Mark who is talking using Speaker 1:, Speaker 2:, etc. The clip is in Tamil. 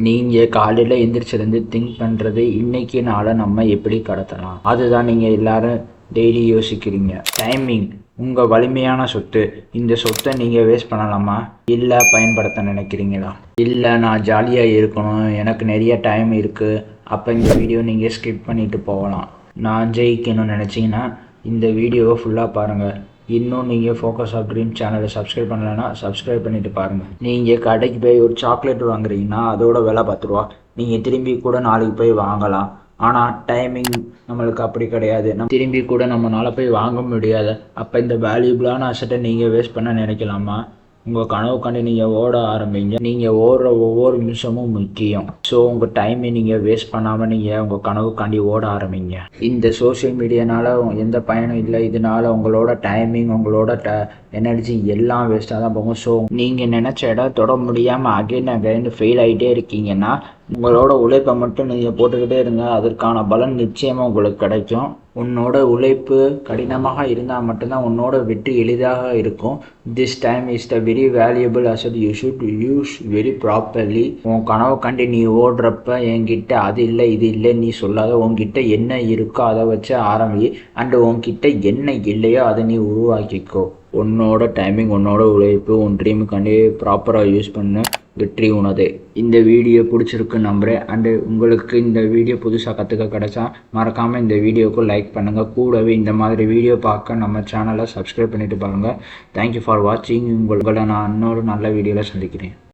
Speaker 1: நீங்கள் காலையில் எந்திரிச்சிருந்து திங்க் பண்ணுறது இன்றைக்கி நாளை நம்ம எப்படி கடத்தலாம், அதுதான் நீங்கள் எல்லாரும் டெய்லி யோசிக்கிறீங்க. டைமிங் உங்கள் வலிமையான சொத்து. இந்த சொத்தை நீங்கள் வேஸ்ட் பண்ணலாமா, இல்லை பயன்படுத்த நினைக்கிறீங்களா? இல்லை நான் ஜாலியாக இருக்கணும், எனக்கு நிறைய டைம் இருக்குது, அப்போ இந்த வீடியோ நீங்கள் ஸ்கிப் பண்ணிவிட்டு போகலாம். நான் ஜெயிக்கணும்னு நினச்சிங்கன்னா இந்த வீடியோவை ஃபுல்லாக பாருங்கள். இன்னும் நீங்கள் ஃபோக்கஸ் ஆஃப் ட்ரீம் சேனலை சப்ஸ்கிரைப் பண்ணலைன்னா சப்ஸ்கிரைப் பண்ணிவிட்டு பாருங்கள். நீங்கள் கடைக்கு போய் ஒரு சாக்லேட் வாங்குறீங்கன்னா அதோட விலை 10 ரூபா. நீங்கள் திரும்பி கூட நாளைக்கு போய் வாங்கலாம். ஆனால் டைமிங் நம்மளுக்கு அப்படி கிடையாது. நம்ம திரும்பி கூட நம்மளால் போய் வாங்க முடியாது. அப்போ இந்த வேல்யூபிளான அசட்டை நீங்கள் வேஸ்ட் பண்ண நினைக்கலாமா? உங்கள் கனவுக்காண்டி நீங்கள் ஓட ஆரம்பிங்க. நீங்கள் ஓடுற ஒவ்வொரு நிமிஷமும் முக்கியம். ஸோ உங்கள் டைமை நீங்கள் வேஸ்ட் பண்ணாமல் நீங்கள் உங்கள் கனவுக்காண்டி ஓட ஆரம்பிங்க. இந்த சோஷியல் மீடியானால் எந்த பயனும் இல்லை. இதனால் உங்களோட டைமிங், உங்களோட எனர்ஜி எல்லாம் வேஸ்ட்டாக தான் போகும். ஸோ நீங்கள் நினச்ச இடம் தொட முடியாமல் அகைன் ஃபெயில் ஆகிட்டே இருக்கீங்கன்னா உங்களோட உழைப்பை மட்டும் நீங்கள் போட்டுக்கிட்டே இருங்க. அதற்கான பலன் நிச்சயமாக உங்களுக்கு கிடைக்கும். உன்னோட உழைப்பு கடினமாக இருந்தால் மட்டும்தான் உன்னோட வெற்றி எளிதாக இருக்கும். This time is the very valuable asset. You should use very properly. உன் கனவை கண்டு நீ ஓடுறப்ப என்கிட்ட அது இல்லை இது இல்லை நீ சொல்லாத. உன்கிட்ட என்ன இருக்கோ அதை வச்சு ஆரம்பி. அண்டு உன்கிட்ட என்ன இல்லையோ அதை நீ உருவாக்கிக்கோ. உன்னோட டைமிங், உன்னோட உழைப்பு, உன் ட்ரீமுக்காண்டி ப்ராப்பராக யூஸ் பண்ணு. வெற்றி உனதே. இந்த வீடியோ பிடிச்சிருக்கு நம்புகிறேன். அண்டு உங்களுக்கு இந்த வீடியோ புதுசாக கற்றுக்க கிடைச்சா மறக்காமல் இந்த வீடியோவுக்கு லைக் பண்ணுங்கள். கூடவே இந்த மாதிரி வீடியோ பார்க்க நம்ம சேனலை சப்ஸ்கிரைப் பண்ணிவிட்டு பாருங்கள். தேங்க்யூ ஃபார் வாட்சிங். உங்களை நான் இன்னொரு நல்ல வீடியோவில் சந்திக்கிறேன்.